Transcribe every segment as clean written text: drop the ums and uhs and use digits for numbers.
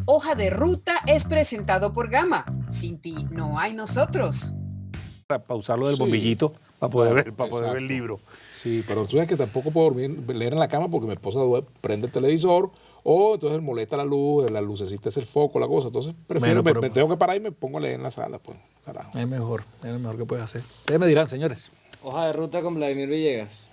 Hoja de Ruta es presentado por Gama. Sin ti no hay nosotros. Para pausarlo del Sí, bombillito para poder ver, para poder ver el exacto. libro. Sí, pero tú sabes que tampoco puedo dormir, leer en la cama porque mi esposa prende el televisor o entonces molesta la lucecita es el foco, la cosa. Entonces prefiero, Bueno, me tengo que parar y me pongo a leer en la sala. Pues, carajo. Es lo mejor que puedes hacer. Ustedes me dirán, señores. Hoja de Ruta con Vladimir Villegas.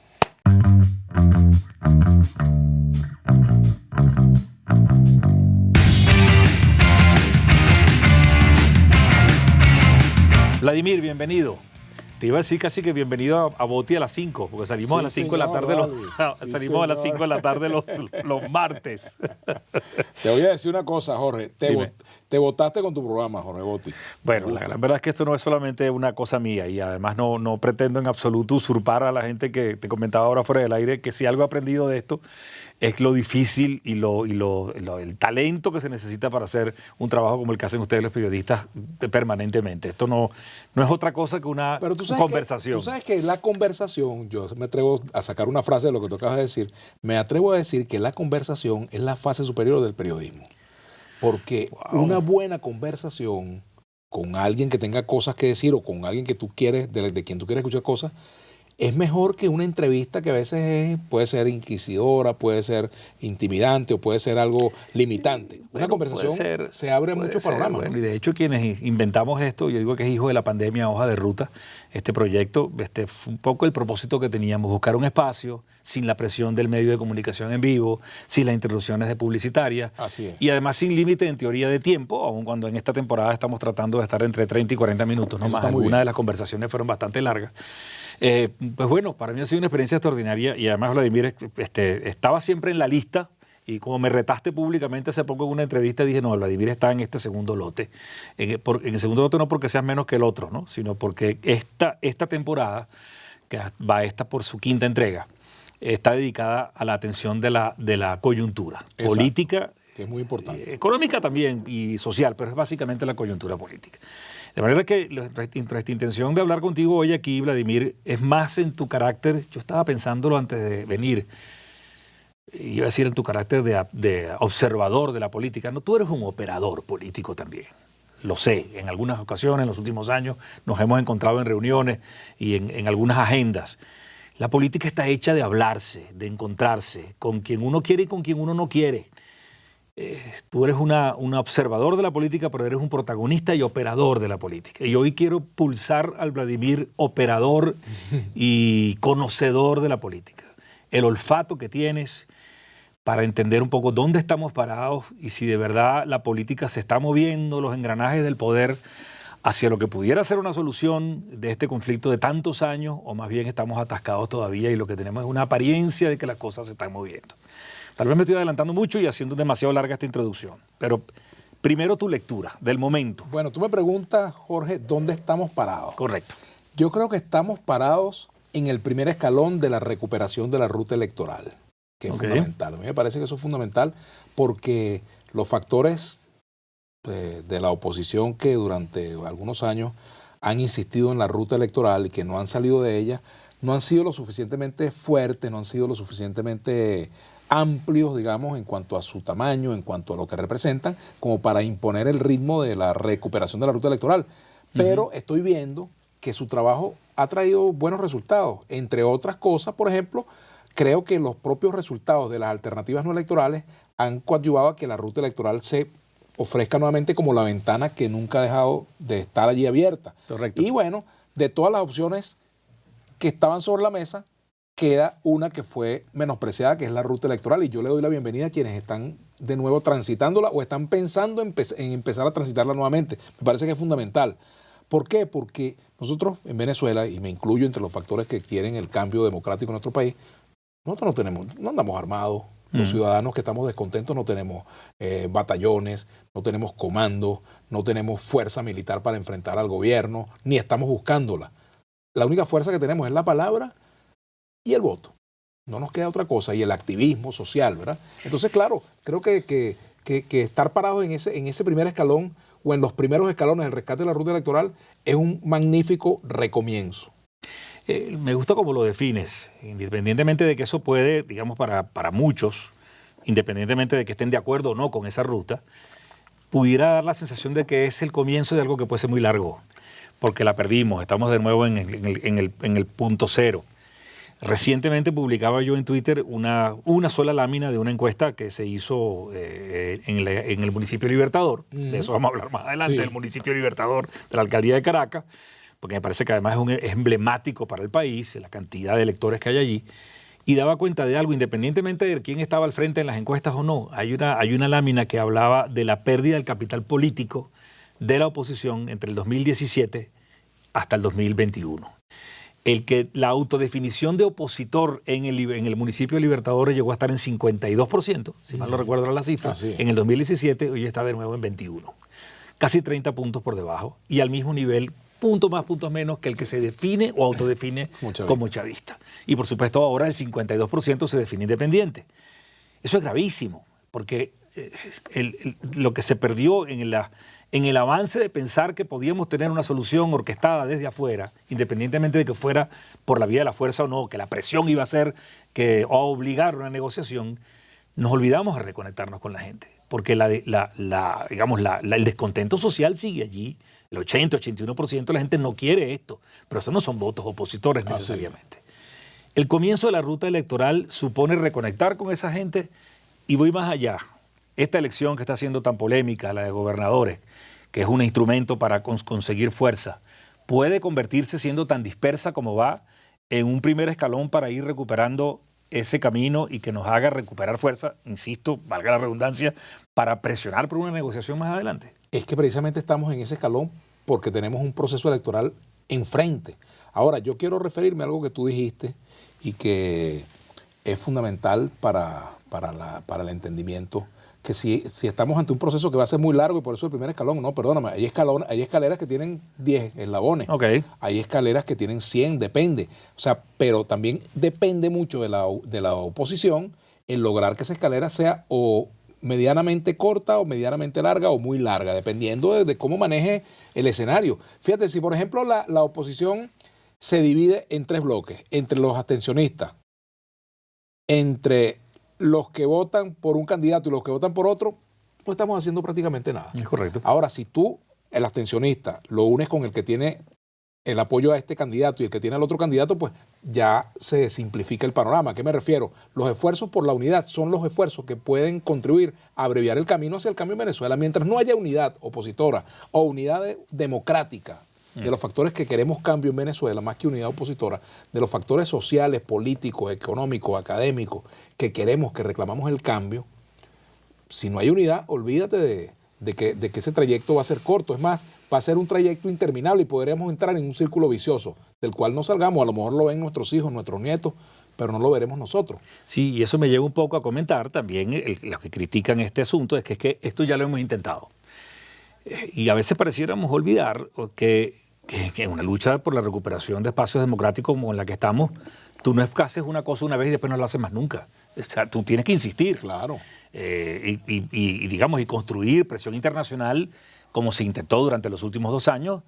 Vladimir, bienvenido. Te iba a decir casi que bienvenido a Boti a las 5, porque salimos Sí, a las 5 de la señor, tarde vale. Sí, salimos a las señor. 5 de la tarde los martes. Te voy a decir una cosa, Jorge. Dime. Te votaste con tu programa, Jorge Botti. Bueno, la verdad es que esto no es solamente una cosa mía y además no pretendo en absoluto usurpar a la gente que te comentaba ahora fuera del aire, que si algo he aprendido de esto es lo difícil y el talento que se necesita para hacer un trabajo como el que hacen ustedes los periodistas permanentemente. Esto no es otra cosa que una Pero tú sabes conversación. tú sabes que la conversación, yo me atrevo a sacar una frase de lo que tú acabas de decir, me atrevo a decir que la conversación es la fase superior del periodismo. Porque una buena conversación con alguien que tenga cosas que decir o con alguien que tú quieres, de quien tú quieres escuchar cosas, es mejor que una entrevista que a veces puede ser inquisidora, puede ser intimidante o puede ser algo limitante. Una conversación se abre muchos panoramas. Bueno, y de hecho quienes inventamos esto, yo digo que es hijo de la pandemia, Hoja de Ruta, este proyecto, fue un poco el propósito que teníamos, buscar un espacio sin la presión del medio de comunicación en vivo, sin las interrupciones de publicitarias. Así es. Y además sin límite en teoría de tiempo, aun cuando en esta temporada estamos tratando de estar entre 30 y 40 minutos, no Eso más. está muy Algunas bien. de las conversaciones fueron bastante largas. Pues bueno, para mí ha sido una experiencia extraordinaria y además Vladimir estaba siempre en la lista y como me retaste públicamente hace poco en una entrevista dije, no, Vladimir está en este segundo lote. En el segundo lote no porque seas menos que el otro, ¿no? Sino porque esta temporada, que va esta por su quinta entrega, está dedicada a la atención de la coyuntura política, que es muy importante. Económica también y social, pero es básicamente la coyuntura política. De manera que nuestra intención de hablar contigo hoy aquí, Vladimir, es más en tu carácter, yo estaba pensándolo antes de venir, iba a decir en tu carácter de observador de la política. No, tú eres un operador político también. Lo sé, en algunas ocasiones, en los últimos años, nos hemos encontrado en reuniones y en algunas agendas. La política está hecha de hablarse, de encontrarse, con quien uno quiere y con quien uno no quiere. Tú eres un observador de la política, pero eres un protagonista y operador de la política. Y hoy quiero pulsar al Vladimir operador y conocedor de la política. El olfato que tienes para entender un poco dónde estamos parados y si de verdad la política se está moviendo, los engranajes del poder hacia lo que pudiera ser una solución de este conflicto de tantos años, o más bien estamos atascados todavía y lo que tenemos es una apariencia de que las cosas se están moviendo. Tal vez me estoy adelantando mucho y haciendo demasiado larga esta introducción, pero primero tu lectura del momento. Bueno, tú me preguntas, Jorge, ¿dónde estamos parados? Correcto. Yo creo que estamos parados en el primer escalón de la recuperación de la ruta electoral, que es fundamental. A mí me parece que eso es fundamental porque los factores de la oposición que durante algunos años han insistido en la ruta electoral y que no han salido de ella, no han sido lo suficientemente fuertes, no han sido lo suficientemente amplios, digamos, en cuanto a su tamaño, en cuanto a lo que representan, como para imponer el ritmo de la recuperación de la ruta electoral. Pero estoy viendo que su trabajo ha traído buenos resultados. Entre otras cosas, por ejemplo, creo que los propios resultados de las alternativas no electorales han coadyuvado a que la ruta electoral se ofrezca nuevamente como la ventana que nunca ha dejado de estar allí abierta. Correcto. Y bueno, de todas las opciones que estaban sobre la mesa, queda una que fue menospreciada, que es la ruta electoral, y yo le doy la bienvenida a quienes están de nuevo transitándola o están pensando en empezar a transitarla nuevamente. Me parece que es fundamental. ¿Por qué? Porque nosotros en Venezuela, y me incluyo entre los factores que quieren el cambio democrático en nuestro país, nosotros no andamos armados. Los ciudadanos que estamos descontentos no tenemos batallones, no tenemos comandos, no tenemos fuerza militar para enfrentar al gobierno, ni estamos buscándola. La única fuerza que tenemos es la palabra y el voto. No nos queda otra cosa. Y el activismo social, ¿verdad? Entonces, claro, creo que estar parados en ese primer escalón o en los primeros escalones del rescate de la ruta electoral es un magnífico recomienzo. Me gusta cómo lo defines, independientemente de que eso puede, digamos, para muchos, independientemente de que estén de acuerdo o no con esa ruta, pudiera dar la sensación de que es el comienzo de algo que puede ser muy largo, porque la perdimos, estamos de nuevo en el punto cero. Recientemente publicaba yo en Twitter una sola lámina de una encuesta que se hizo en el municipio Libertador. De eso vamos a hablar más adelante, del municipio Libertador de la alcaldía de Caracas, porque me parece que además es emblemático para el país, la cantidad de electores que hay allí. Y daba cuenta de algo, independientemente de quién estaba al frente en las encuestas o no. Hay una lámina que hablaba de la pérdida del capital político de la oposición entre el 2017 hasta el 2021. La autodefinición de opositor en el municipio de Libertadores llegó a estar en 52%, si mal no recuerdo la cifra, en el 2017, hoy está de nuevo en 21%. Casi 30 puntos por debajo y al mismo nivel, puntos más, puntos menos, que el que se define o autodefine como chavista. Y por supuesto ahora el 52% se define independiente. Eso es gravísimo, porque lo que se perdió en el avance de pensar que podíamos tener una solución orquestada desde afuera, independientemente de que fuera por la vía de la fuerza o no, que la presión iba a ser o a obligar una negociación, nos olvidamos de reconectarnos con la gente, porque el descontento social sigue allí. El 80-81% de la gente no quiere esto, pero eso no son votos opositores necesariamente. El comienzo de la ruta electoral supone reconectar con esa gente y voy más allá. Esta elección que está siendo tan polémica, la de gobernadores, que es un instrumento para conseguir fuerza, puede convertirse, siendo tan dispersa como va, en un primer escalón para ir recuperando ese camino y que nos haga recuperar fuerza, insisto, valga la redundancia, para presionar por una negociación más adelante. Es que precisamente estamos en ese escalón porque tenemos un proceso electoral enfrente. Ahora, yo quiero referirme a algo que tú dijiste y que es fundamental para el entendimiento, que si estamos ante un proceso que va a ser muy largo y por eso el primer escalón, no, perdóname, hay escaleras que tienen 10 eslabones, hay escaleras que tienen 100, depende, o sea, pero también depende mucho de la oposición en lograr que esa escalera sea o medianamente corta o medianamente larga o muy larga, dependiendo de cómo maneje el escenario. Fíjate, si por ejemplo la oposición se divide en 3 bloques, entre los abstencionistas, entre los que votan por un candidato y los que votan por otro, no estamos haciendo prácticamente nada. Es correcto. Ahora, si tú, el abstencionista, lo unes con el que tiene el apoyo a este candidato y el que tiene al otro candidato, pues ya se simplifica el panorama. ¿A qué me refiero? Los esfuerzos por la unidad son los esfuerzos que pueden contribuir a abreviar el camino hacia el cambio en Venezuela. Mientras no haya unidad opositora o unidad democrática de los factores que queremos cambio en Venezuela, más que unidad opositora, de los factores sociales, políticos, económicos, académicos, que queremos, que reclamamos el cambio, si no hay unidad, olvídate de que ese trayecto va a ser corto. Es más, va a ser un trayecto interminable y podremos entrar en un círculo vicioso del cual no salgamos. A lo mejor lo ven nuestros hijos, nuestros nietos, pero no lo veremos nosotros. Sí, y eso me lleva un poco a comentar también, los que critican este asunto, es que esto ya lo hemos intentado. Y a veces pareciéramos olvidar que en una lucha por la recuperación de espacios democráticos como en la que estamos, tú no es que haces una cosa una vez y después no la haces más nunca. O sea, tú tienes que insistir. Claro. Y construir presión internacional como se intentó durante los últimos 2 años.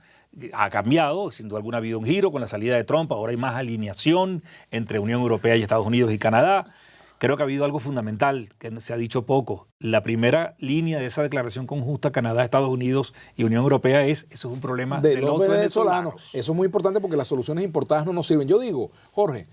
Ha cambiado, sin duda alguna ha habido un giro con la salida de Trump, ahora hay más alineación entre Unión Europea y Estados Unidos y Canadá. Creo que ha habido algo fundamental que se ha dicho poco. La primera línea de esa declaración conjunta Canadá, Estados Unidos y Unión Europea eso es un problema de los venezolanos. Eso es muy importante porque las soluciones importadas no nos sirven. Yo digo, Jorge,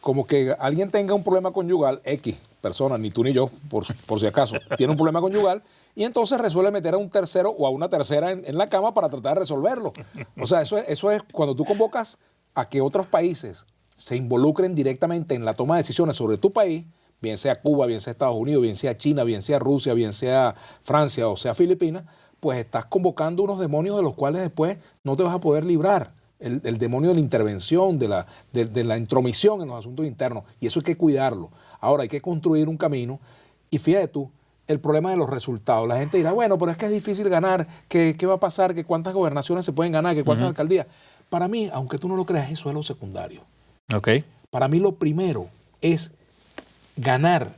como que alguien tenga un problema conyugal, X persona, ni tú ni yo, por si acaso, tiene un problema conyugal, y entonces resuelve meter a un tercero o a una tercera en la cama para tratar de resolverlo. O sea, eso es cuando tú convocas a que otros países se involucren directamente en la toma de decisiones sobre tu país, bien sea Cuba, bien sea Estados Unidos, bien sea China, bien sea Rusia, bien sea Francia o sea Filipinas, pues estás convocando unos demonios de los cuales después no te vas a poder librar. El demonio de la intervención, de la intromisión en los asuntos internos, y eso hay que cuidarlo. Ahora hay que construir un camino, y fíjate tú, el problema de los resultados. La gente dirá, bueno, pero es que es difícil ganar, ¿qué va a pasar? ¿Que cuántas gobernaciones se pueden ganar? ¿Que cuántas alcaldías? Para mí, aunque tú no lo creas, eso es lo secundario. Okay. Para mí lo primero es ganar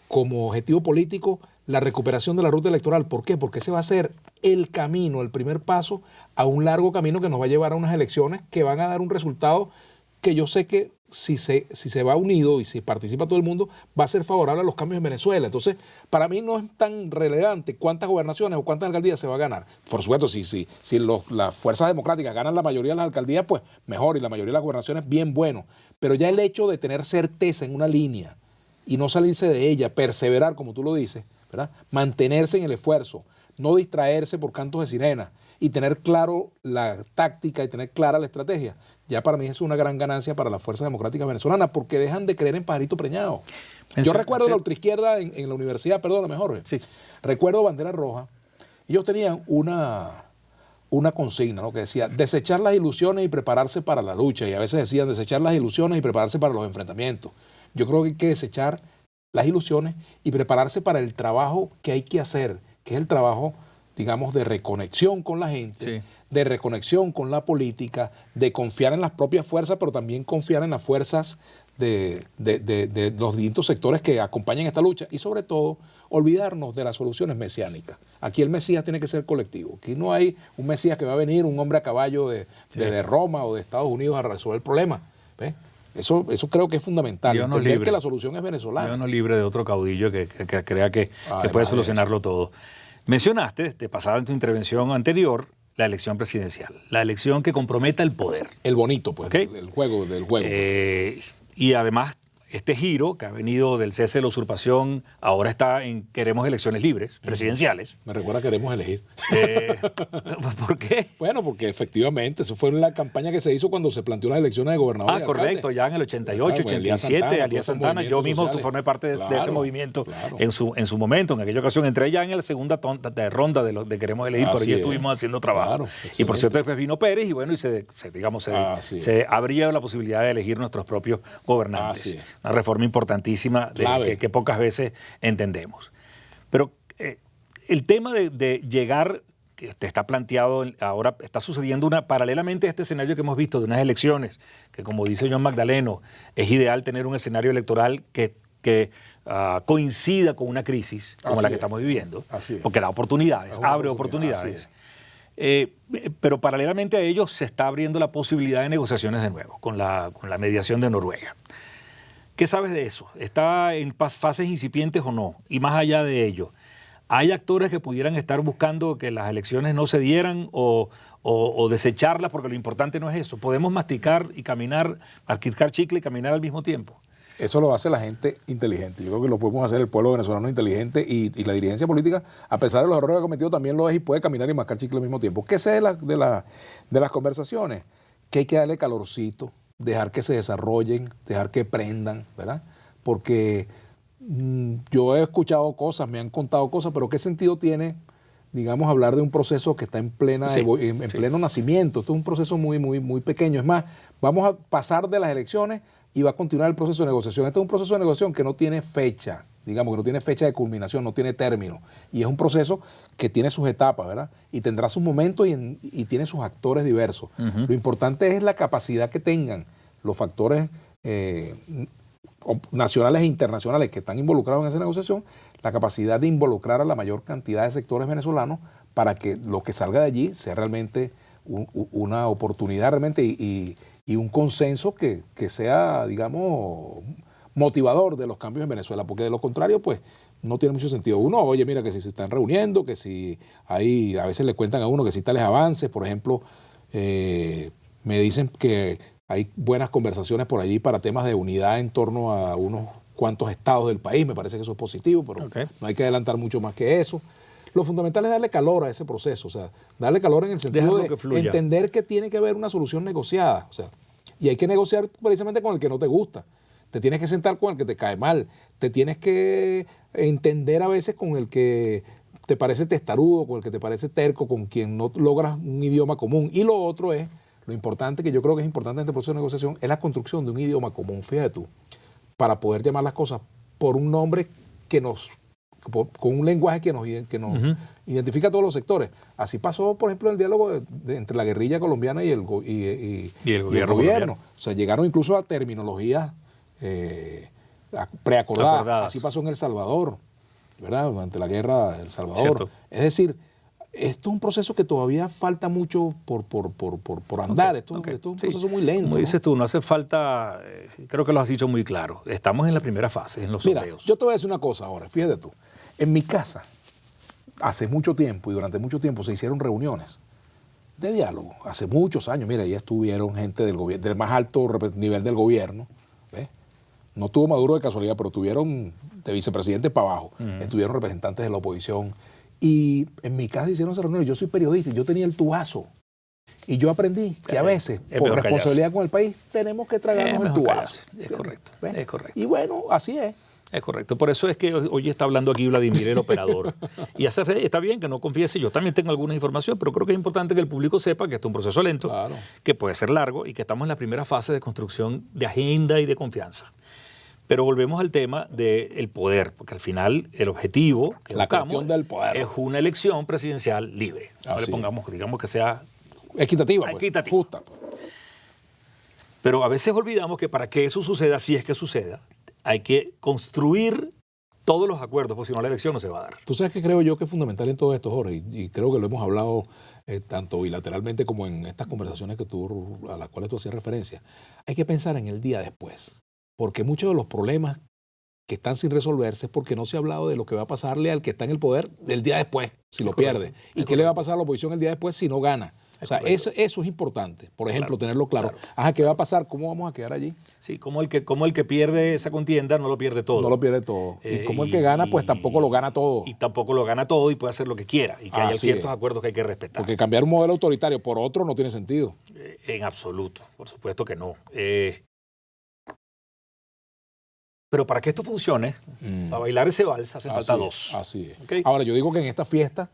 como objetivo político la recuperación de la ruta electoral. ¿Por qué? Porque ese va a ser el camino, el primer paso a un largo camino que nos va a llevar a unas elecciones que van a dar un resultado que yo sé que si se va unido y si participa todo el mundo, va a ser favorable a los cambios en Venezuela. Entonces, para mí no es tan relevante cuántas gobernaciones o cuántas alcaldías se va a ganar. Por supuesto, si las fuerzas democráticas ganan la mayoría de las alcaldías, pues mejor, y la mayoría de las gobernaciones, bien bueno. Pero ya el hecho de tener certeza en una línea y no salirse de ella, perseverar, como tú lo dices, ¿verdad? Mantenerse en el esfuerzo, no distraerse por cantos de sirena y tener claro la táctica y tener clara la estrategia, ya para mí es una gran ganancia para las fuerzas democráticas venezolanas, porque dejan de creer en pajarito preñado. Yo recuerdo la ultraizquierda en la universidad, perdóname, Jorge. Sí. Recuerdo Bandera Roja. Ellos tenían una consigna, ¿no?, que decía desechar las ilusiones y prepararse para la lucha. Y a veces decían desechar las ilusiones y prepararse para los enfrentamientos. Yo creo que hay que desechar las ilusiones y prepararse para el trabajo que hay que hacer, que es el trabajo, digamos, de reconexión con la gente, Sí, de reconexión con la política, de confiar en las propias fuerzas, pero también confiar en las fuerzas de los distintos sectores que acompañan esta lucha y sobre todo olvidarnos de las soluciones mesiánicas. Aquí el Mesías tiene que ser colectivo. Aquí no hay un Mesías que va a venir, un hombre a caballo desde Roma o de Estados Unidos a resolver el problema. ¿Ves? Eso creo que es fundamental. Dios nos entender libre. que la solución es venezolana. Dios nos libre de otro caudillo que crea que Además puede de solucionarlo todo. Mencionaste, de pasada en tu intervención anterior, la elección presidencial, la elección que comprometa el poder. El bonito, pues, Ok. el juego del juego. Y además, este giro que ha venido del cese de la usurpación, ahora está en queremos elecciones libres, presidenciales. Me recuerda que queremos elegir. ¿Por qué? Bueno, porque efectivamente, eso fue la campaña que se hizo cuando se planteó las elecciones de gobernador. Correcto, ya en el 88, Claro, pues, Elías 87, Santana, Elías todos esos Santana, yo movimientos mismo sociales. formé parte de ese Claro, movimiento claro. en su momento, en aquella ocasión. Entré ya en la segunda ronda de Queremos Elegir, pero Así ya es. estuvimos haciendo trabajo. Claro, Y por excelente. cierto, después vino Pérez y bueno, y se Así es. se abría la posibilidad de elegir nuestros propios gobernantes. Así es. Una reforma importantísima Clave. que pocas veces entendemos. Pero el tema de llegar, que te está planteado ahora, está sucediendo paralelamente a este escenario que hemos visto de unas elecciones, que como dice John Magdaleno, es ideal tener un escenario electoral que coincida con una crisis como Así la que es. estamos viviendo, Así es. porque da oportunidades, Es una abre oportunidad, oportunidades. así Pero paralelamente a ello se está abriendo la posibilidad de negociaciones de nuevo, con la mediación de Noruega. ¿Qué sabes de eso? ¿Está en fases incipientes o no? Y más allá de ello, ¿hay actores que pudieran estar buscando que las elecciones no se dieran o desecharlas? Porque lo importante no es eso. Podemos masticar y caminar, masticar chicle y caminar al mismo tiempo. Eso lo hace la gente inteligente. Yo creo que lo podemos hacer el pueblo venezolano inteligente y la dirigencia política, a pesar de los errores que ha cometido, también lo es y puede caminar y mascar chicle al mismo tiempo. ¿Qué sé de las conversaciones? Que hay que darle calorcito, dejar que se desarrollen, dejar que prendan, ¿verdad? Porque yo he escuchado cosas, me han contado cosas, pero ¿qué sentido tiene, digamos, hablar de un proceso que está en pleno nacimiento? Esto es un proceso muy, muy, muy pequeño. Es más, vamos a pasar de las elecciones y va a continuar el proceso de negociación. Este es un proceso de negociación que no tiene fecha, digamos, que no tiene fecha de culminación, no tiene término. Y es un proceso que tiene sus etapas, ¿verdad? Y tendrá sus momentos y tiene sus actores diversos. Lo importante es la capacidad que tengan los factores nacionales e internacionales que están involucrados en esa negociación, la capacidad de involucrar a la mayor cantidad de sectores venezolanos para que lo que salga de allí sea realmente una oportunidad realmente y un consenso que sea, digamos, motivador de los cambios en Venezuela, porque de lo contrario, pues, no tiene mucho sentido. Uno, oye, mira, que si se están reuniendo, que si hay, a veces le cuentan a uno que si tales avances, por ejemplo, me dicen que hay buenas conversaciones por allí para temas de unidad en torno a unos cuantos estados del país, me parece que eso es positivo, pero no hay que adelantar mucho más que eso. Lo fundamental es darle calor a ese proceso, o sea, darle calor en el sentido de entender que tiene que haber una solución negociada, o sea, y hay que negociar precisamente con el que no te gusta. Te tienes que sentar con el que te cae mal, te tienes que entender a veces con el que te parece testarudo, con el que te parece terco, con quien no logras un idioma común. Y lo otro es, lo importante, que yo creo que es importante en este proceso de negociación, es la construcción de un idioma común, fíjate tú, para poder llamar las cosas por un nombre con un lenguaje que nos identifica a todos los sectores. Así pasó, por ejemplo, el diálogo entre la guerrilla colombiana y el gobierno. O sea, llegaron incluso a terminologías preacordadas. Así pasó en El Salvador, ¿verdad? Durante la guerra de El Salvador. Cierto. Es decir, esto es un proceso que todavía falta mucho por andar. Esto es un proceso muy lento. Como dices tú, no hace falta, creo que lo has dicho muy claro. Estamos en la primera fase, en los sondeos. Yo te voy a decir una cosa ahora, fíjate tú. En mi casa, hace mucho tiempo y durante mucho tiempo se hicieron reuniones de diálogo. Hace muchos años, mira, ahí estuvieron gente del más alto nivel del gobierno. ¿Ves? No tuvo Maduro de casualidad, pero tuvieron de vicepresidente para abajo. Estuvieron representantes de la oposición. Y en mi casa hicieron esas reuniones. Yo soy periodista y yo tenía el tubazo. Y yo aprendí que a veces, por responsabilidad con el país, tenemos que tragarnos el tubazo. Es correcto, es correcto. Y bueno, así es. Es correcto. Por eso es que hoy está hablando aquí Vladimir, el operador. Y está bien que no confiese. Yo también tengo alguna información, pero creo que es importante que el público sepa que esto es un proceso lento, claro, que puede ser largo y que estamos en la primera fase de construcción de agenda y de confianza. Pero volvemos al tema del poder, porque al final el objetivo que la buscamos cuestión del poder es una elección presidencial libre. No le pongamos, digamos que sea equitativa. Justa. Pero a veces olvidamos que para que eso suceda, si es que suceda, hay que construir todos los acuerdos, porque si no la elección no se va a dar. Tú sabes que creo yo que es fundamental en todo esto, Jorge, y creo que lo hemos hablado tanto bilateralmente como en estas conversaciones a las cuales tú hacías referencia. Hay que pensar en el día después, porque muchos de los problemas que están sin resolverse es porque no se ha hablado de lo que va a pasarle al que está en el poder del día después, si lo pierde, y qué le va a pasar a la oposición el día después si no gana. O sea, eso es importante, por ejemplo, tenerlo claro. Ajá, ¿qué va a pasar? ¿Cómo vamos a quedar allí? Sí, como el que pierde esa contienda no lo pierde todo. No lo pierde todo. Y como el que gana, pues tampoco lo gana todo. Y tampoco lo gana todo y puede hacer lo que quiera. Y que haya ciertos acuerdos que hay que respetar. Porque cambiar un modelo autoritario por otro no tiene sentido. En absoluto, por supuesto que no. Pero para que esto funcione, para bailar ese vals hacen falta dos. Así es. ¿Okay? Ahora, yo digo que en esta fiesta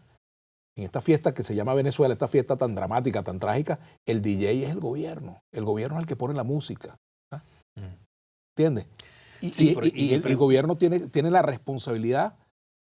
que se llama Venezuela, esta fiesta tan dramática, tan trágica, el DJ es el gobierno. El gobierno es el que pone la música. ¿Ah? ¿Entiendes? Y el gobierno tiene la responsabilidad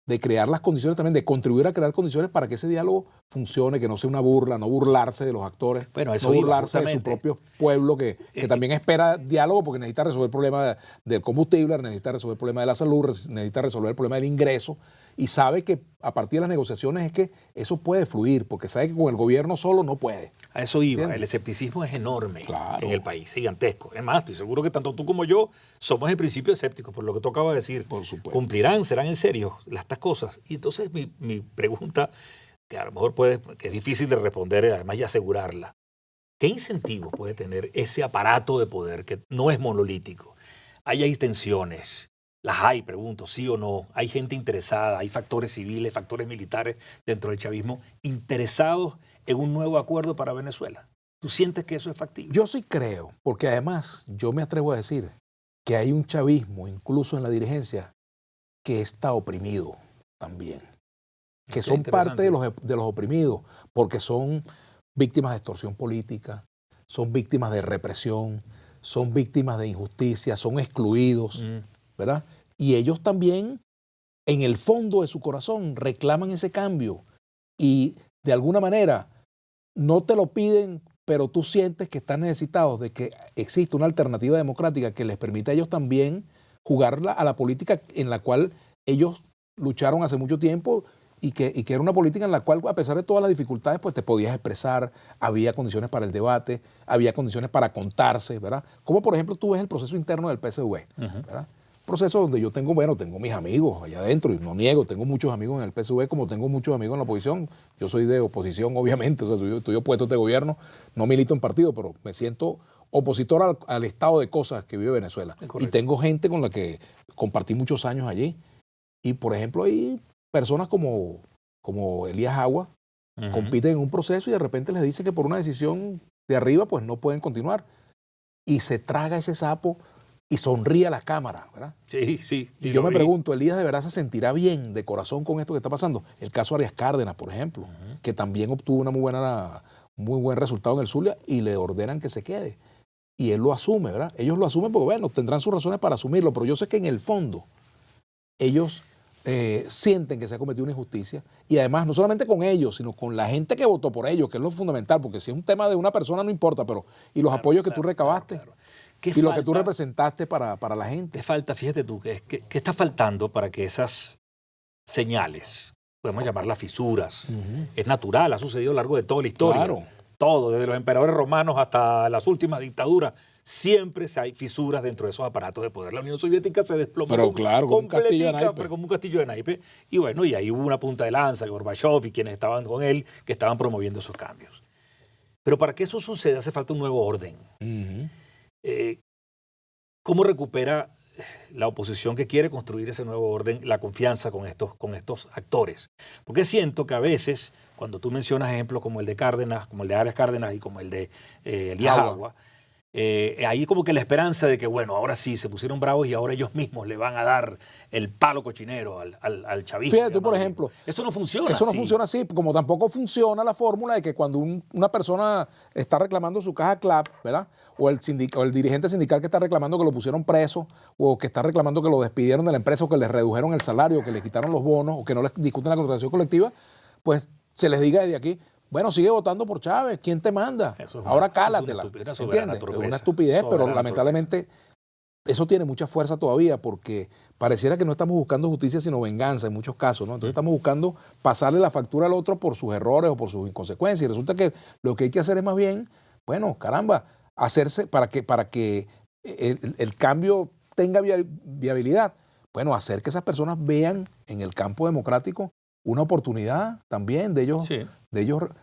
de crear las condiciones también, de contribuir a crear condiciones para que ese diálogo funcione, que no sea una burla, no burlarse de los actores, bueno, eso no burlarse de su propio pueblo que también espera diálogo porque necesita resolver el problema del combustible, necesita resolver el problema de la salud, necesita resolver el problema del ingreso y sabe que a partir de las negociaciones es que eso puede fluir porque sabe que con el gobierno solo no puede. A eso iba. ¿Entiendes? El escepticismo es enorme en el país, gigantesco. Es más, estoy seguro que tanto tú como yo somos en principio escépticos por lo que tú acabas de decir. Por supuesto. ¿Cumplirán? ¿Serán en serio estas cosas? Y entonces mi pregunta, que a lo mejor que es difícil de responder además y asegurarla, ¿qué incentivos puede tener ese aparato de poder que no es monolítico? Hay tensiones. Las hay, pregunto, sí o no. Hay gente interesada, hay factores civiles, factores militares dentro del chavismo interesados en un nuevo acuerdo para Venezuela. ¿Tú sientes que eso es factible? Yo sí creo, porque además yo me atrevo a decir que hay un chavismo, incluso en la dirigencia, que está oprimido también. Que son parte de los oprimidos, porque son víctimas de extorsión política, son víctimas de represión, son víctimas de injusticia, son excluidos, ¿verdad? Y ellos también, en el fondo de su corazón, reclaman ese cambio y de alguna manera no te lo piden, pero tú sientes que están necesitados de que exista una alternativa democrática que les permita a ellos también jugar a la política en la cual ellos lucharon hace mucho tiempo y que era una política en la cual, a pesar de todas las dificultades, pues te podías expresar, había condiciones para el debate, había condiciones para contarse, ¿verdad? Como por ejemplo tú ves el proceso interno del PSV, ¿verdad? Proceso donde yo tengo mis amigos allá adentro, y no niego, tengo muchos amigos en el PSV como tengo muchos amigos en la oposición. Yo soy de oposición, obviamente, o sea, estoy opuesto a este gobierno, no milito en partido, pero me siento opositor al estado de cosas que vive Venezuela. Y tengo gente con la que compartí muchos años allí. Y, por ejemplo, hay personas como Elías Agua, compiten en un proceso y de repente les dicen que por una decisión de arriba, pues no pueden continuar. Y se traga ese sapo y sonríe a la cámara, ¿verdad? Sí, sí. Y yo me pregunto, ¿Elías de verdad se sentirá bien de corazón con esto que está pasando? El caso Arias Cárdenas, por ejemplo, que también obtuvo una muy buen resultado en el Zulia y le ordenan que se quede. Y él lo asume, ¿verdad? Ellos lo asumen porque, bueno, tendrán sus razones para asumirlo, pero yo sé que en el fondo ellos sienten que se ha cometido una injusticia y además no solamente con ellos, sino con la gente que votó por ellos, que es lo fundamental, porque si es un tema de una persona no importa, pero y los apoyos que tú recabaste. Y lo que tú representaste para la gente. ¿Qué falta? Fíjate tú, ¿qué está faltando para que esas señales podemos llamarlas fisuras. Es natural, ha sucedido a lo largo de toda la historia. Claro. Todo, desde los emperadores romanos hasta las últimas dictaduras, siempre hay fisuras dentro de esos aparatos de poder. La Unión Soviética se desplomó Pero claro, como un castillo de completica, naipes. como un castillo de naipes. Y bueno, y ahí hubo una punta de lanza, Gorbachev y quienes estaban con él, que estaban promoviendo esos cambios. Pero para que eso suceda hace falta un nuevo orden. ¿Cómo recupera la oposición que quiere construir ese nuevo orden la confianza con estos actores? Porque siento que a veces, cuando tú mencionas ejemplos como el de Cárdenas, como el de Arias Cárdenas y como el de Elías Agua, ahí como que la esperanza de que, bueno, ahora sí, se pusieron bravos y ahora ellos mismos le van a dar el palo cochinero al chavismo. Fíjate tú, por ejemplo. Eso no funciona Eso no así. funciona así, como tampoco funciona la fórmula de que cuando una persona está reclamando su caja CLAP, ¿verdad? O el dirigente sindical que está reclamando que lo pusieron preso, o que está reclamando que lo despidieron de la empresa, o que les redujeron el salario, o que les quitaron los bonos, o que no les discuten la contratación colectiva, pues se les diga desde aquí, bueno, sigue votando por Chávez, ¿quién te manda? Ahora cálatela, ¿entiendes? Es una estupidez, pero lamentablemente eso tiene mucha fuerza todavía porque pareciera que no estamos buscando justicia sino venganza en muchos casos, ¿no? Entonces estamos buscando pasarle la factura al otro por sus errores o por sus inconsecuencias y resulta que lo que hay que hacer es más bien, bueno, caramba, hacerse para que el cambio tenga viabilidad. Bueno, hacer que esas personas vean en el campo democrático una oportunidad también de ellos. Sí.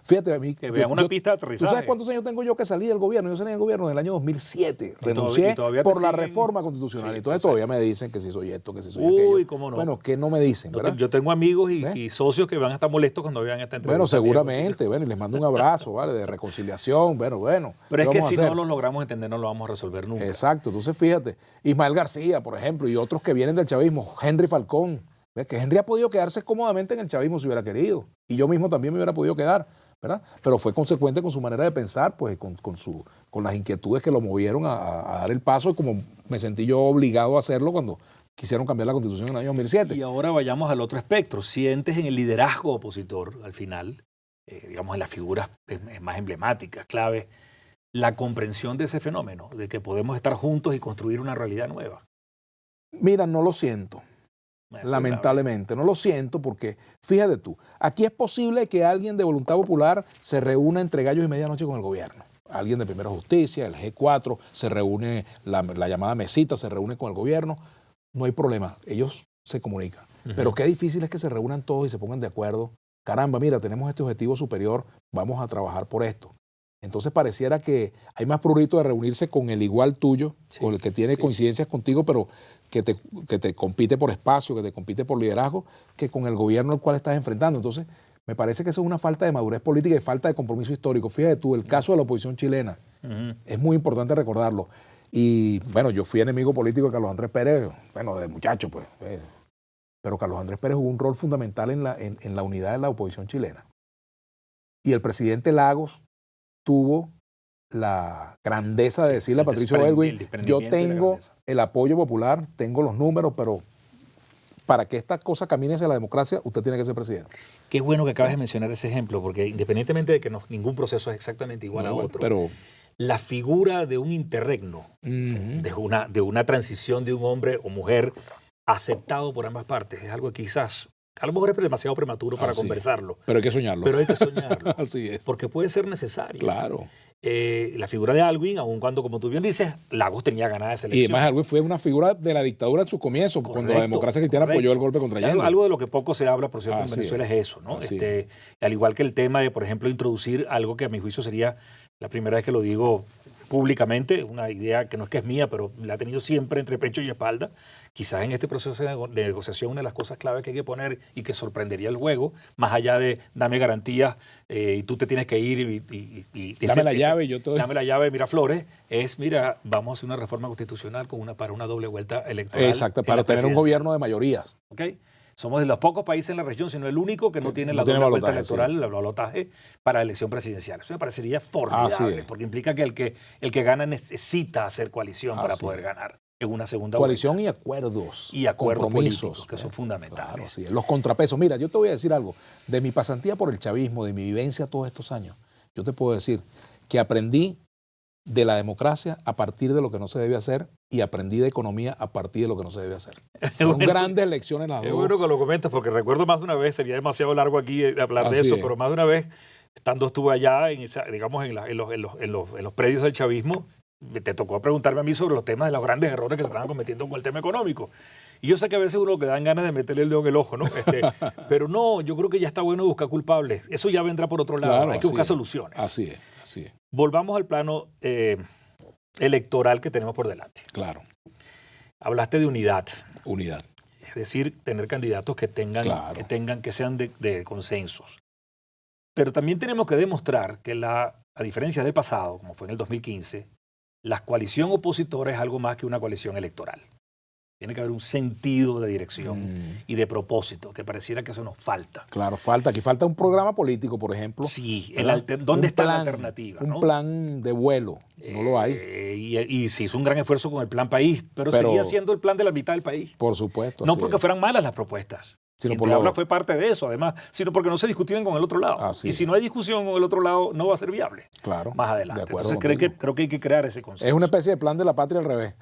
Fíjate, a mí, que vean una pista de aterrizaje. ¿Tú sabes cuántos años tengo yo que salí del gobierno? Yo salí del gobierno en el año 2007. Renuncié por la reforma constitucional. Sí, y entonces todavía me dicen que si soy esto, que si soy Uy, aquello. cómo no. Bueno, ¿qué no me dicen? ¿Verdad? Yo tengo amigos y socios que van a estar molestos cuando vean esta entrevista. Bueno, seguramente. Bueno, y les mando un abrazo, ¿vale? De reconciliación. Bueno. Pero es que si no lo logramos entender, no lo vamos a resolver nunca. Exacto. Entonces, fíjate. Ismael García, por ejemplo, y otros que vienen del chavismo. Henry Falcón. ¿Ves? Que Henry ha podido quedarse cómodamente en el chavismo si hubiera querido. Y yo mismo también me hubiera podido quedar. ¿Verdad? Pero fue consecuente con su manera de pensar, pues con las inquietudes que lo movieron a dar el paso, y como me sentí yo obligado a hacerlo cuando quisieron cambiar la Constitución en el año 2007. Y ahora vayamos al otro espectro. Sientes en el liderazgo opositor, al final, digamos en las figuras más emblemáticas, claves, la comprensión de ese fenómeno, de que podemos estar juntos y construir una realidad nueva. Mira, no lo siento. Lamentablemente, no lo siento porque, fíjate tú, aquí es posible que alguien de Voluntad Popular se reúna entre gallos y medianoche con el gobierno. Alguien de Primera Justicia, el G4, se reúne, la llamada mesita se reúne con el gobierno. No hay problema, ellos se comunican. Pero qué difícil es que se reúnan todos y se pongan de acuerdo. Caramba, mira, tenemos este objetivo superior, vamos a trabajar por esto. Entonces pareciera que hay más prurito de reunirse con el igual tuyo, con el que tiene coincidencias contigo, pero que te compite por espacio, que te compite por liderazgo, que con el gobierno al cual estás enfrentando. Entonces, me parece que eso es una falta de madurez política y falta de compromiso histórico. Fíjate tú, el caso de la oposición chilena, es muy importante recordarlo. Y bueno, yo fui enemigo político de Carlos Andrés Pérez, bueno, de muchacho, pues. Pero Carlos Andrés Pérez jugó un rol fundamental en la unidad de la oposición chilena. Y el presidente Lagos tuvo la grandeza de decirle a Patricio Aylwin, yo tengo el apoyo popular, tengo los números, pero para que esta cosa camine hacia la democracia, usted tiene que ser presidente. Qué bueno que acabas de mencionar ese ejemplo, porque independientemente de que ningún proceso es exactamente igual a otro, pero la figura de un interregno, de una transición de un hombre o mujer aceptado por ambas partes, es algo que quizás a lo mejor es demasiado prematuro para conversarlo. Pero hay que soñarlo. Pero hay que soñarlo. Así es. Porque puede ser necesario. Claro. La figura de Aylwin, aun cuando, como tú bien dices, Lagos tenía ganas de selección. Y además Aylwin fue una figura de la dictadura en su comienzo, cuando la democracia cristiana apoyó el golpe contra Allende. Algo de lo que poco se habla, por cierto, en Venezuela es eso, ¿no? Al igual que el tema de, por ejemplo, introducir algo que a mi juicio sería la primera vez que lo digo públicamente, una idea que no es que es mía, pero la ha tenido siempre entre pecho y espalda. Quizás en este proceso de negociación una de las cosas claves que hay que poner y que sorprendería el juego, más allá de dame garantías y tú te tienes que ir y dame la llave y yo te doy. Dame la llave de Miraflores, es mira, vamos a hacer una reforma constitucional para una doble vuelta electoral. Exacto, para tener un gobierno de mayorías. ¿Okay? Somos de los pocos países en la región, sino el único que no tiene la doble vuelta electoral, el balotaje para la elección presidencial. Eso me parecería formidable, porque implica que el que gana necesita hacer coalición para poder ganar en una segunda coalición vuelta. Y acuerdos. Y acuerdos políticos, que son fundamentales. Claro, sí. Los contrapesos. Mira, yo te voy a decir algo. De mi pasantía por el chavismo, de mi vivencia todos estos años, yo te puedo decir que aprendí de la democracia a partir de lo que no se debe hacer y aprendí de economía a partir de lo que no se debe hacer. Son grandes lecciones las dos. Es bueno que lo comentas porque recuerdo más de una vez, sería demasiado largo aquí hablar de Así eso, es. pero más de una vez, estando estuve allá, digamos, en los predios del chavismo, te tocó preguntarme a mí sobre los temas de los grandes errores que se estaban cometiendo con el tema económico. Y yo sé que a veces uno que dan ganas de meterle el dedo en el ojo, ¿no? Pero no, yo creo que ya está bueno buscar culpables. Eso ya vendrá por otro lado. Claro, hay que buscar es. soluciones. Así es, así es. Volvamos al plano electoral que tenemos por delante. Claro, Hablaste de unidad. unidad. Es decir, tener candidatos que tengan, Claro. que sean de consensos. Pero también tenemos que demostrar que a diferencia del pasado, como fue en el 2015, la coalición opositora es algo más que una coalición electoral. Tiene que haber un sentido de dirección y de propósito, que pareciera que eso nos falta. Claro, falta. Aquí falta un programa político, por ejemplo. Sí, ¿verdad? ¿dónde Un está la plan, alternativa? Un ¿no? plan de vuelo. No lo hay. Y se hizo un gran esfuerzo con el plan país, pero seguía siendo el plan de la mitad del país. Por supuesto. No así porque es. fueran malas las propuestas. Sino Quien por te habla lo- fue parte de eso, además, sino porque no se discutían con el otro lado. Así Y es. si no hay discusión con el otro lado, no va a ser viable Claro. más adelante. De acuerdo Entonces contigo. creo que hay que crear ese consenso. Es una especie de plan de la patria al revés.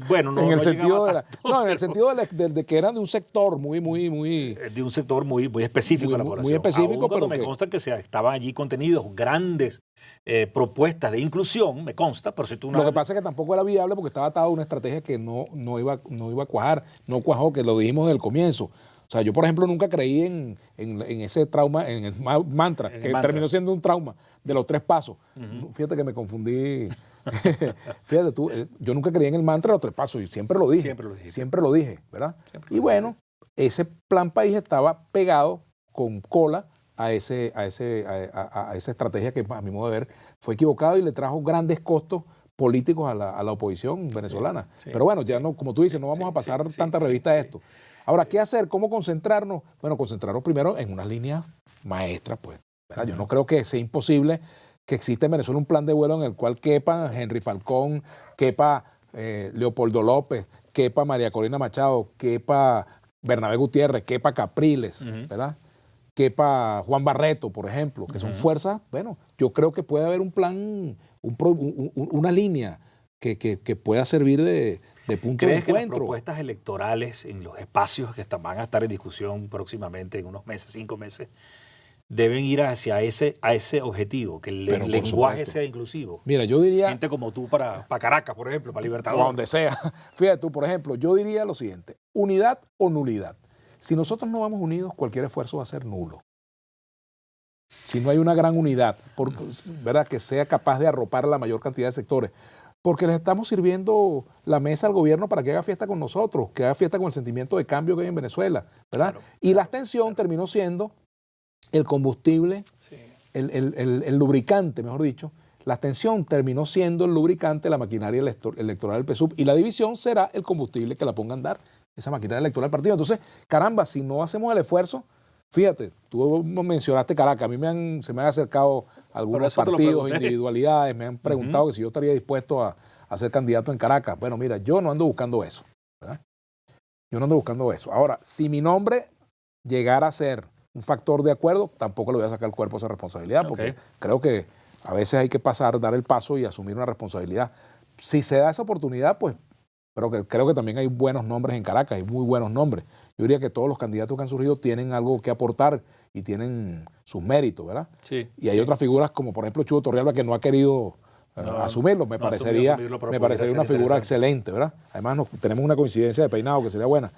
Bueno, no, en el no sentido llegaba de tanto, en el sentido de que eran de un sector muy de un sector muy específico de la muy población. específico, Aún cuando pero me que- consta que estaban allí contenidos grandes propuestas de inclusión, me consta, pero si tú Lo que pasa es que tampoco era viable porque estaba atado a una estrategia que no iba a cuajar, no cuajó, que lo dijimos desde el comienzo. O sea, yo, por ejemplo, nunca creí en ese trauma, en el mantra, En el que mantra. terminó siendo un trauma de los 3 pasos. Fíjate que me confundí. Fíjate tú, yo nunca creí en el mantra de los 3 pasos y siempre lo dije. Siempre lo dijiste. Siempre lo dije, ¿verdad? Siempre Y lo bueno, ese plan país estaba pegado con cola a esa estrategia que, a mi modo de ver, fue equivocada y le trajo grandes costos políticos a la oposición venezolana. sí. Pero bueno, ya no, como tú dices, no vamos a pasar tanta revista a esto. Ahora, ¿qué hacer? ¿Cómo concentrarnos? Bueno, concentrarnos primero en unas líneas maestras, pues. ¿verdad? Yo no creo que sea imposible que exista en Venezuela un plan de vuelo en el cual quepa Henry Falcón, quepa Leopoldo López, quepa María Corina Machado, quepa Bernabé Gutiérrez, quepa Capriles, ¿verdad? Quepa Juan Barreto, por ejemplo, que son fuerzas. Bueno, yo creo que puede haber un plan, una línea que pueda servir de punto de ¿Crees que las encuentro. propuestas electorales en los espacios que van a estar en discusión próximamente, en unos meses, 5 meses, deben ir hacia ese objetivo, que el Pero por lenguaje supuesto. sea inclusivo? Mira, yo diría, Gente como tú para Caracas, por ejemplo, para o a Libertador. donde sea, fíjate tú, por ejemplo, yo diría lo siguiente, unidad o nulidad. Si nosotros no vamos unidos, cualquier esfuerzo va a ser nulo. Si no hay una gran unidad, ¿verdad? Que sea capaz de arropar a la mayor cantidad de sectores. Porque les estamos sirviendo la mesa al gobierno para que haga fiesta con nosotros, que haga fiesta con el sentimiento de cambio que hay en Venezuela, ¿verdad? Claro, y la abstención terminó siendo el combustible, Sí. el lubricante, mejor dicho. La abstención terminó siendo el lubricante de la maquinaria electoral del PSUV y la división será el combustible que la ponga a andar, esa maquinaria electoral del partido. Entonces, caramba, si no hacemos el esfuerzo, fíjate, tú mencionaste Caracas, a mí se me han acercado algunos eso te lo partidos, pregunté. individualidades, me han preguntado que si yo estaría dispuesto a ser candidato en Caracas. Bueno, mira, yo no ando buscando eso, ¿verdad? Yo no ando buscando eso. Ahora, si mi nombre llegara a ser un factor de acuerdo, tampoco le voy a sacar el cuerpo a esa responsabilidad, porque creo que a veces hay que dar el paso y asumir una responsabilidad. Si se da esa oportunidad, pues creo que también hay buenos nombres en Caracas, hay muy buenos nombres. Yo diría que todos los candidatos que han surgido tienen algo que aportar y tienen sus méritos, ¿verdad? Sí, Y hay otras figuras como por ejemplo Chugo Torrealba que no ha querido asumirlo. Me parecería asumirlo, pero una podría ser figura interesante. excelente, ¿verdad? Además tenemos una coincidencia de peinado que sería buena.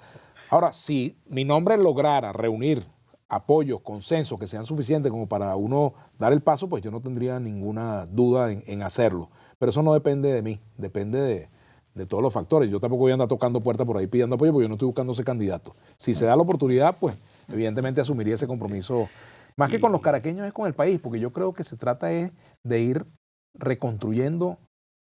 Ahora, si mi nombre lograra reunir apoyos, consensos que sean suficientes como para uno dar el paso, pues yo no tendría ninguna duda en hacerlo. Pero eso no depende de mí, depende de todos los factores. Yo tampoco voy a andar tocando puertas por ahí pidiendo apoyo porque yo no estoy buscando ese candidato. Si se da la oportunidad, pues evidentemente asumiría ese compromiso. Más que con los caraqueños es con el país, porque yo creo que se trata es de ir reconstruyendo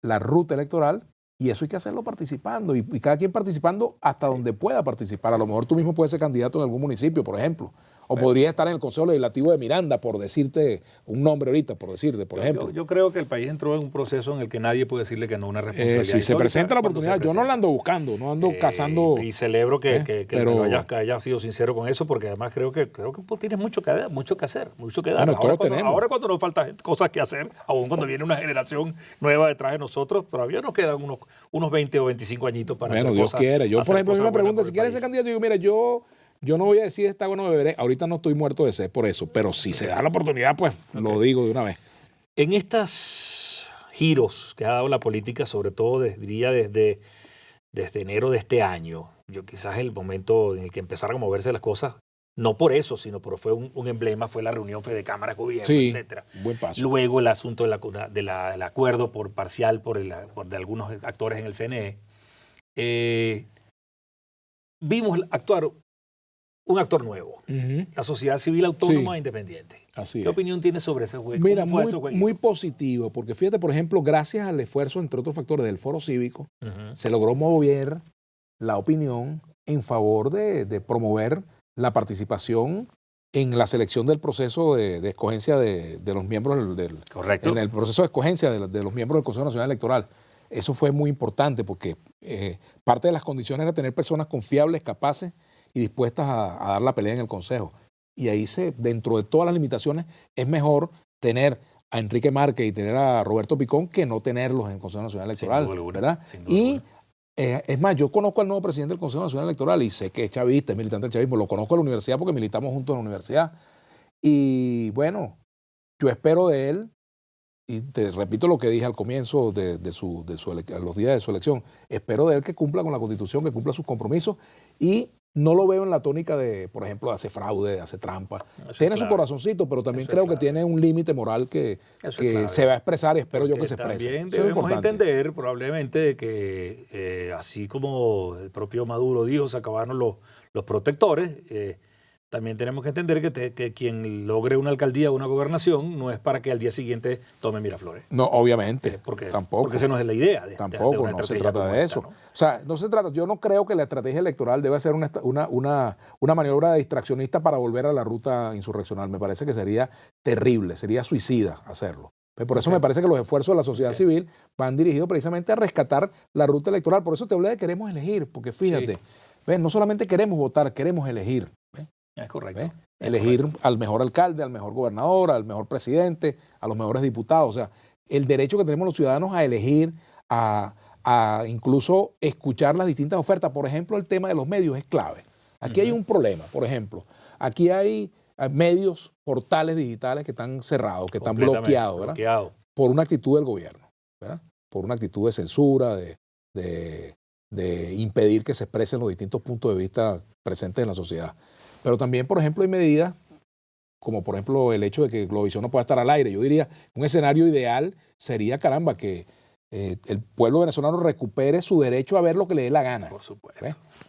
la ruta electoral y eso hay que hacerlo participando y cada quien participando hasta donde pueda participar. A lo mejor tú mismo puedes ser candidato en algún municipio, por ejemplo, O podría estar en el Consejo Legislativo de Miranda, por decirte un nombre ahorita, por ejemplo. Yo creo que el país entró en un proceso en el que nadie puede decirle que no a una responsabilidad. Si se presenta la oportunidad, yo no la ando buscando, no ando cazando. Y celebro que hayas sido sincero con eso, porque además creo que pues, tienes mucho que hacer, mucho que dar. Bueno, Ahora cuando nos faltan cosas que hacer, aún cuando viene una generación nueva detrás de nosotros, todavía nos quedan unos 20 o 25 añitos para hacer cosas. Bueno, Dios quiere. Yo, por ejemplo, a mí me preguntan, si quieres ser candidato, digo, mira, yo no voy a decir está bueno beberé. Ahorita no estoy muerto de sed por eso, pero si se da la oportunidad, pues lo digo de una vez. En estos giros que ha dado la política, sobre todo diría desde enero de este año, yo quizás el momento en el que empezaron a moverse las cosas, no por eso, sino porque fue un emblema, fue la reunión de Cámara de Gobierno, etcétera. Buen paso. Luego el asunto del acuerdo parcial de algunos actores en el CNE. Vimos actuar un actor nuevo, la sociedad civil autónoma e independiente. Así ¿Qué opinión tienes sobre ese juego? Mira, muy positivo, porque fíjate, por ejemplo, gracias al esfuerzo, entre otros factores, del Foro Cívico, se logró mover la opinión en favor de promover la participación en la selección del proceso de escogencia de los miembros Correcto. En el proceso de escogencia de los miembros del Consejo Nacional Electoral. Eso fue muy importante porque parte de las condiciones era tener personas confiables, capaces y dispuestas a dar la pelea en el Consejo. Y ahí dentro de todas las limitaciones, es mejor tener a Enrique Márquez y tener a Roberto Picón que no tenerlos en el Consejo Nacional Electoral. ¿Verdad? Y es más, yo conozco al nuevo presidente del Consejo Nacional Electoral y sé que es chavista, es militante del chavismo. Lo conozco en la universidad porque militamos juntos en la universidad. Y bueno, yo espero de él, y te repito lo que dije al comienzo a los días de su elección, espero de él que cumpla con la Constitución, que cumpla sus compromisos y no lo veo en la tónica de, por ejemplo, de hacer fraude, de hacer trampa. Tiene su corazoncito, pero también creo que tiene un límite moral que se va a expresar y espero yo que se exprese. También debemos entender probablemente de que así como el propio Maduro dijo, se acabaron los protectores, también tenemos que entender que quien logre una alcaldía o una gobernación no es para que al día siguiente tome Miraflores. No, obviamente. Tampoco. Porque esa no es la idea. Tampoco, no se trata de eso. ¿No? O sea, no se trata, yo no creo que la estrategia electoral debe ser una maniobra distraccionista para volver a la ruta insurreccional. Me parece que sería terrible, sería suicida hacerlo. Por eso me parece que los esfuerzos de la sociedad civil van dirigidos precisamente a rescatar la ruta electoral. Por eso te hablé de queremos elegir, porque fíjate, ¿ves? No solamente queremos votar, queremos elegir. ¿Ves? Es correcto. Elegir al mejor alcalde, al mejor gobernador, al mejor presidente, a los mejores diputados. O sea, el derecho que tenemos los ciudadanos a elegir, a incluso escuchar las distintas ofertas. Por ejemplo, el tema de los medios es clave. Aquí hay un problema, por ejemplo. Aquí hay medios, portales digitales que están cerrados, que están bloqueados, ¿verdad? Por una actitud del gobierno, ¿verdad? Por una actitud de censura, de impedir que se expresen los distintos puntos de vista presentes en la sociedad. Pero también, por ejemplo, hay medidas como, por ejemplo, el hecho de que Globovisión no pueda estar al aire. Yo diría, un escenario ideal sería, caramba, que el pueblo venezolano recupere su derecho a ver lo que le dé la gana. Por supuesto.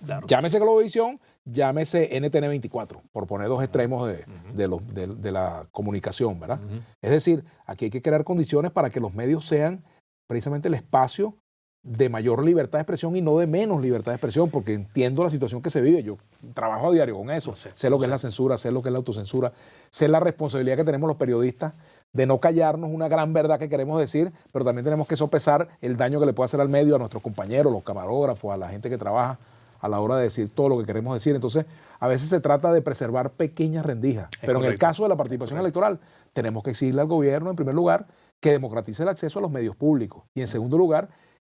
Claro, llámese Globovisión, llámese NTN 24, por poner dos extremos de la comunicación, ¿verdad? Es decir, aquí hay que crear condiciones para que los medios sean precisamente el espacio de mayor libertad de expresión y no de menos libertad de expresión, porque entiendo la situación que se vive. Yo trabajo a diario con eso. Sé lo que es la censura, sé lo que es la autocensura, sé la responsabilidad que tenemos los periodistas de no callarnos una gran verdad que queremos decir, pero también tenemos que sopesar el daño que le puede hacer al medio, a nuestros compañeros, los camarógrafos, a la gente que trabaja a la hora de decir todo lo que queremos decir. Entonces, a veces se trata de preservar pequeñas rendijas. Pero en el caso de la participación electoral, tenemos que exigirle al gobierno, en primer lugar, que democratice el acceso a los medios públicos. Y en segundo lugar,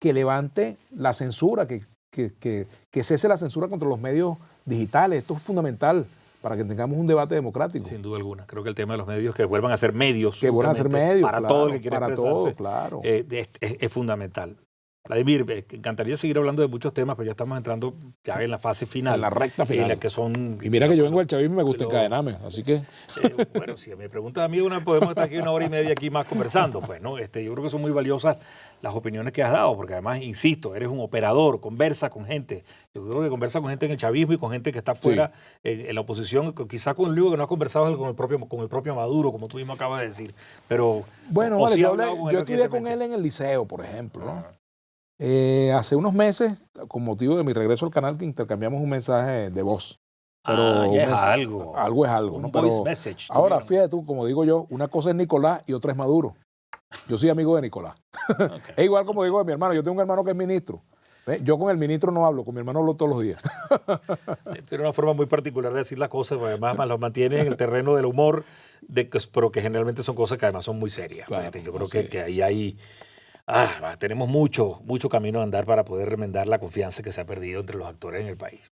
que levante la censura, que cese la censura contra los medios digitales. Esto es fundamental para que tengamos un debate democrático. Sin duda alguna. Creo que el tema de los medios, que vuelvan a ser medios. Que vuelvan a ser medios, para todo el que quiera expresarse, claro. Es fundamental. Vladimir, me encantaría seguir hablando de muchos temas, pero ya estamos entrando ya en la fase final. En la recta final. En la que son, y mira que yo vengo del chavismo y me gusta encadenarme, así que... bueno, si me preguntas a mí, podemos estar aquí 1 hora y media aquí más conversando. Pues, ¿no? Yo creo que son muy valiosas las opiniones que has dado, porque además, insisto, eres un operador, conversa con gente. Yo creo que conversa con gente en el chavismo y con gente que está fuera en la oposición, quizás con el único que no ha conversado con el propio Maduro, como tú mismo acabas de decir. Pero, bueno, vale, yo estudié con él en el liceo, por ejemplo, ¿no? Hace unos meses, con motivo de mi regreso al canal, que intercambiamos un mensaje de voz. Pero ya es mensaje, algo. algo es algo. Un ¿no? voice Pero message. ahora, tuvieron. fíjate tú, como digo yo, una cosa es Nicolás y otra es Maduro. Yo soy amigo de Nicolás. Ok. Es igual como digo de mi hermano. Yo tengo un hermano que es ministro. ¿Ves? Yo con el ministro no hablo, con mi hermano hablo todos los días. Tiene una forma muy particular de decir las cosas, porque además lo mantiene en el terreno del humor, pero que generalmente son cosas que además son muy serias. Claro, Yo creo sí. que ahí hay... tenemos mucho camino a andar para poder remendar la confianza que se ha perdido entre los actores en el país.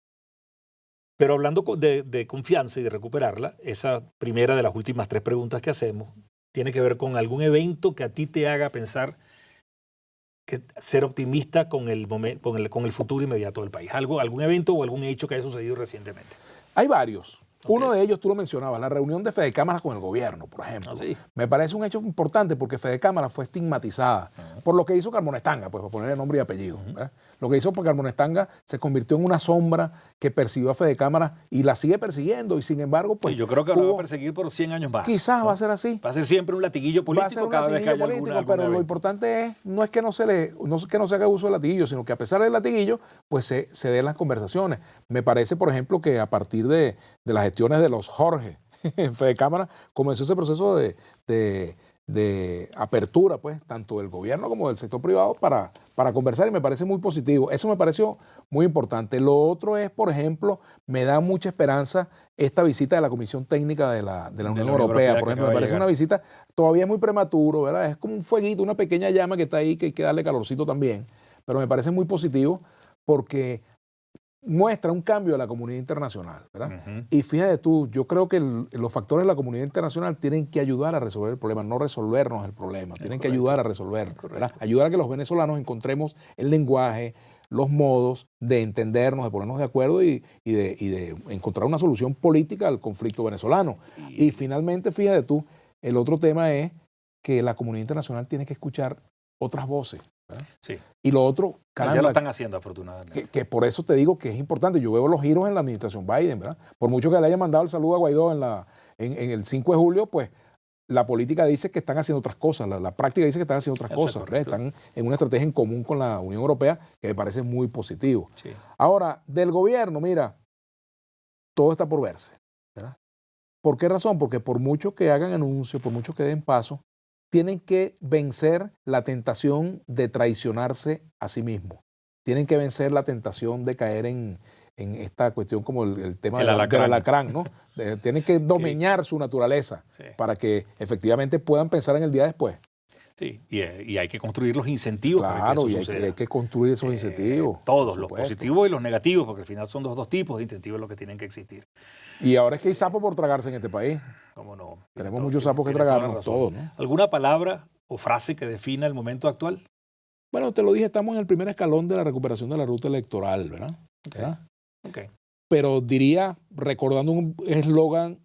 Pero hablando de confianza y de recuperarla, esa primera de las últimas 3 preguntas que hacemos tiene que ver con algún evento que a ti te haga pensar que ser optimista con el futuro inmediato del país. Algún evento o algún hecho que haya sucedido recientemente. Hay varios. Ok. Uno de ellos, tú lo mencionabas, la reunión de Fedecámaras con el gobierno, por ejemplo. Ah, sí. Me parece un hecho importante porque Fedecámaras fue estigmatizada por lo que hizo Carmonestanga, pues, para ponerle nombre y apellido. ¿verdad? Lo que hizo por Carmonestanga se convirtió en una sombra que persiguió a Fedecámaras y la sigue persiguiendo. Y sin embargo, pues. Sí, yo creo que lo va a hubo- perseguir por 100 años más. Quizás ¿no? va a ser así. Va a ser siempre un latiguillo Va a político ser un cada vez que haya latiguillo político, algún pero lo evento. importante es, no es que no se haga uso del latiguillo, sino que a pesar del latiguillo, pues se den las conversaciones. Me parece, por ejemplo, que a partir de las gestiones de los Jorge en Fedecámara, comenzó ese proceso de apertura, pues, tanto del gobierno como del sector privado para conversar y me parece muy positivo. Eso me pareció muy importante. Lo otro es, por ejemplo, me da mucha esperanza esta visita de la Comisión Técnica de la Unión Europea. Por que ejemplo, acaba me de parece llegar. una visita todavía es muy prematuro, ¿verdad? Es como un fueguito, una pequeña llama que está ahí, que hay que darle calorcito también. Pero me parece muy positivo porque muestra un cambio de la comunidad internacional, ¿verdad? Ujú. Y fíjate tú, yo creo que los factores de la comunidad internacional tienen que ayudar a resolver el problema, no resolvernos el problema, tienen que correcto. ayudar a resolverlo, ¿verdad? Ayudar a que los venezolanos encontremos el lenguaje, los modos de entendernos, de ponernos de acuerdo y de encontrar una solución política al conflicto venezolano. Y finalmente, fíjate tú, el otro tema es que la comunidad internacional tiene que escuchar otras voces, ¿verdad? Sí. Y lo otro, Ya lo caramba, están haciendo, afortunadamente. que por eso te digo que es importante. Yo veo los giros en la administración Biden, ¿verdad? Por mucho que le haya mandado el saludo a Guaidó en el 5 de julio, pues la política dice que están haciendo otras cosas, la práctica dice que están haciendo otras Eso es cosas, ¿verdad? correcto. Están en una estrategia en común con la Unión Europea que me parece muy positivo. Sí. Ahora, del gobierno, mira, todo está por verse, ¿verdad? ¿Por qué razón? Porque por mucho que hagan anuncios, por mucho que den paso, tienen que vencer la tentación de traicionarse a sí mismos. Tienen que vencer la tentación de caer en esta cuestión como el tema El del alacrán. alacrán, ¿no? Tienen que domeñar su naturaleza Sí. para que efectivamente puedan pensar en el día después. Sí, y hay que construir los incentivos para que Claro, eso y hay suceda. que construir esos incentivos. Todos, por los supuesto. positivos y los negativos, porque al final son los dos tipos de incentivos los que tienen que existir. Y ahora es que hay sapos por tragarse en este país. ¿Cómo no? Tenemos Tiene muchos todo- sapos que tiene toda la tragarnos, razón. todos, ¿no? ¿Alguna palabra o frase que defina el momento actual? Bueno, te lo dije, estamos en el primer escalón de la recuperación de la ruta electoral, ¿verdad? ¿Verdad? Ok. Pero diría, recordando un eslogan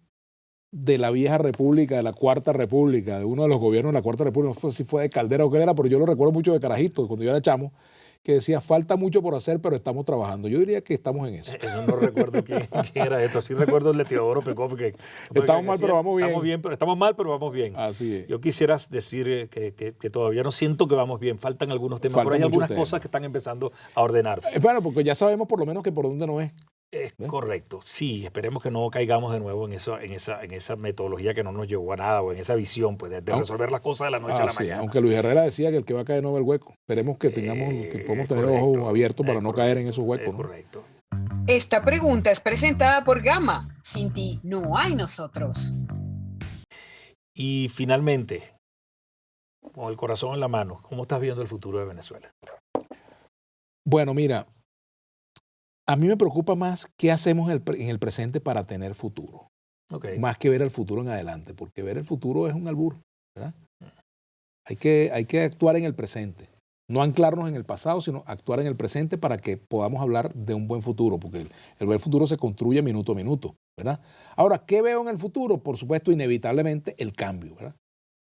de la vieja república, de la cuarta república, de uno de los gobiernos de la cuarta república, no sé si fue de Caldera o qué era, pero yo lo recuerdo mucho de carajito, cuando yo era chamo, que decía, falta mucho por hacer, pero estamos trabajando. Yo diría que estamos en eso. Eso no recuerdo quién era esto. Sí recuerdo el de Teodoro Pecó. Estamos mal, pero vamos bien. Estamos mal, pero vamos bien. Así es. Yo quisiera decir que todavía no siento que vamos bien. Faltan algunos temas, Faltan pero hay muchos algunas temas. cosas que están empezando a ordenarse. Bueno, porque ya sabemos por lo menos que por dónde no es. Es ¿Ves? correcto. Sí, esperemos que no caigamos de nuevo en esa metodología que no nos llevó a nada o en esa visión pues, de resolver las cosas de la noche a la Así es. mañana. Aunque Luis Herrera decía que el que va a caer no ve el hueco. Esperemos que podamos tener Correcto. ojos abiertos para no caer en esos Es huecos, ¿no? correcto. Esta pregunta es presentada por Gama. Sin ti no hay nosotros. Y finalmente, con el corazón en la mano, ¿cómo estás viendo el futuro de Venezuela? Bueno, mira, a mí me preocupa más qué hacemos en el presente para tener futuro, Okay. más que ver el futuro en adelante, porque ver el futuro es un albur, ¿verdad? Hay que actuar en el presente, no anclarnos en el pasado, sino actuar en el presente para que podamos hablar de un buen futuro, porque el buen futuro se construye minuto a minuto, ¿verdad? Ahora, ¿qué veo en el futuro? Por supuesto, inevitablemente el cambio, ¿verdad?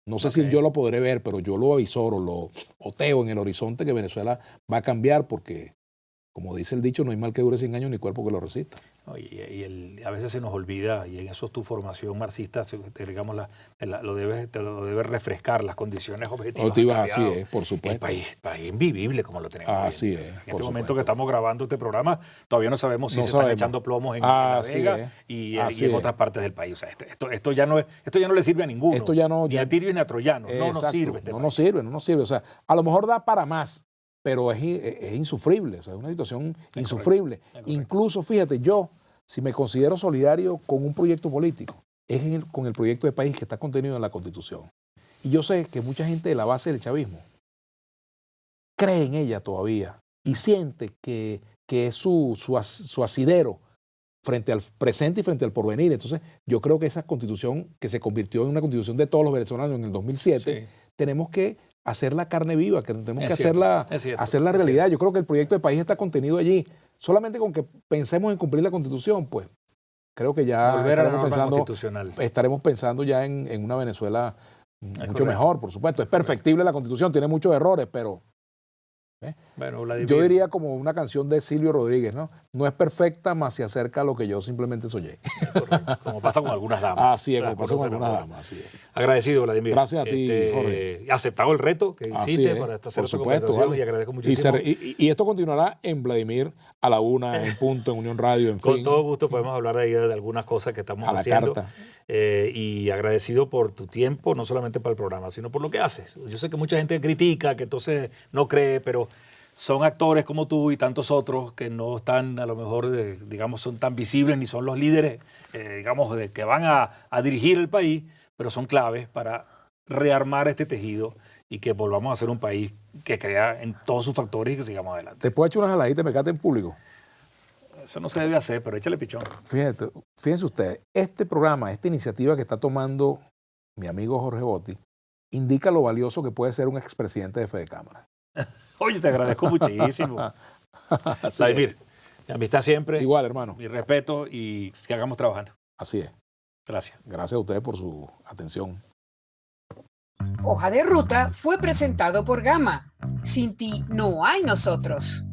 No sé si yo lo podré ver, pero yo lo avisoro, lo oteo en el horizonte que Venezuela va a cambiar porque como dice el dicho, no hay mal que dure 100 años ni cuerpo que lo resista. Y a veces se nos olvida, y en eso es tu formación marxista, digamos, lo debes refrescar, las condiciones objetivas. Así es, por supuesto. El país invivible como lo tenemos. Así es. En este momento que estamos grabando este programa, todavía no sabemos si están echando plomos en La Vega y en otras partes del país. O sea, esto ya no le sirve a ninguno. Esto ya no, ni a Tirios ni a Troyanos. No nos sirve. No nos sirve. O sea, a lo mejor da para más, pero es insufrible. O sea, es una situación insufrible. Incluso, fíjate, yo, si me considero solidario con un proyecto político, es con el proyecto de país que está contenido en la Constitución. Y yo sé que mucha gente de la base del chavismo cree en ella todavía y siente que es su asidero frente al presente y frente al porvenir. Entonces, yo creo que esa Constitución, que se convirtió en una Constitución de todos los venezolanos en el 2007, tenemos que hacerla carne viva, que tenemos que hacerla realidad. Yo creo que el proyecto de país está contenido allí. Solamente con que pensemos en cumplir la Constitución, pues creo que ya estaremos pensando ya en una Venezuela mucho mejor, por supuesto. Es perfectible la Constitución, tiene muchos errores, pero bueno, yo diría como una canción de Silvio Rodríguez, ¿no? No es perfecta, mas se acerca a lo que yo simplemente soñé. Como pasa con algunas damas. Así es, como pasa con algunas damas. Así es. Agradecido, Vladimir. Gracias a ti, Jorge. Aceptado el reto que hiciste para hacer esta conversación, y agradezco muchísimo. Y esto continuará en Vladimir a la 1 en punto, en Unión Radio, en fin. Con todo gusto podemos hablar ahí de algunas cosas que estamos haciendo. A la carta. Y agradecido por tu tiempo, no solamente para el programa, sino por lo que haces. Yo sé que mucha gente critica, que entonces no cree, pero son actores como tú y tantos otros que no están, a lo mejor, digamos, son tan visibles ni son los líderes, digamos, que van a dirigir el país, pero son claves para rearmar este tejido y que volvamos a ser un país que crea en todos sus factores y que sigamos adelante. ¿Te puedo echar una jaladita de mecate en público? Eso no se debe hacer, pero échale pichón. Fíjense ustedes, este programa, esta iniciativa que está tomando mi amigo Jorge Botti, indica lo valioso que puede ser un expresidente de Fede Cámara. Oye, te agradezco muchísimo. Vladimir, mi amistad siempre. Igual, hermano. Mi respeto y que hagamos trabajando. Así es. Gracias. Gracias a ustedes por su atención. Hoja de Ruta fue presentado por Gama. Sin ti no hay nosotros.